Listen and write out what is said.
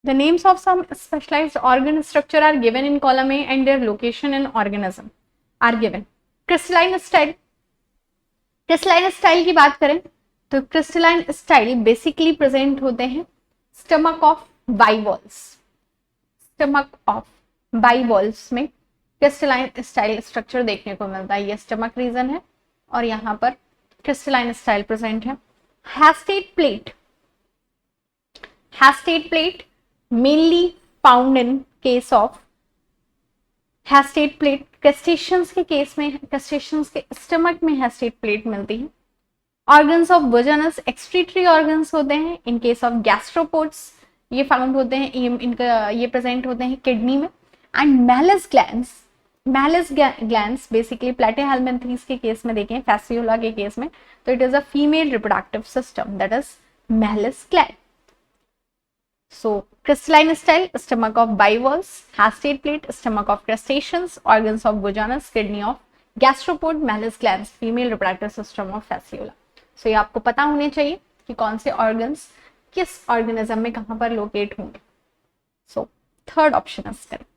The names of some specialized organ structure are given in column A and their location in organism are given. Crystalline style. Crystalline style की बात करें तो crystalline style basically present होते हैं stomach of बाइवॉल्स। Stomach of बाइवॉल्स में crystalline style structure देखने को मिलता है। ये स्टमक रीजन है और यहाँ पर क्रिस्टलाइन स्टाइल प्रेजेंट है। Hastate plate. Hastate plate mainly found in case of hastate plate crustaceans के केस में, क्रस्टेशियंस के स्टमक में हैस्टेट प्लेट मिलती है। Organs of Bojanus excretory organs होते हैं। इन केस ऑफ गैस्ट्रोपोड्स ये फाउंड होते हैं, इनका ये प्रेजेंट होते हैं किडनी में। And Mehlis glands, Mehlis glands basically platyhelminthes के केस में देखें, फैसियोला के केस में तो it is a female reproductive system that is malice gland. So crystalline style, stomach of bivalves, hastate plate, stomach of crustaceans, organs of Vojanus, kidney of gastropod, Malus glands, female reproductive system of fasciola. So ये आपको पता होने चाहिए कि कौन से organs किस organism में कहाँ पर locate होंगे. So third option is correct.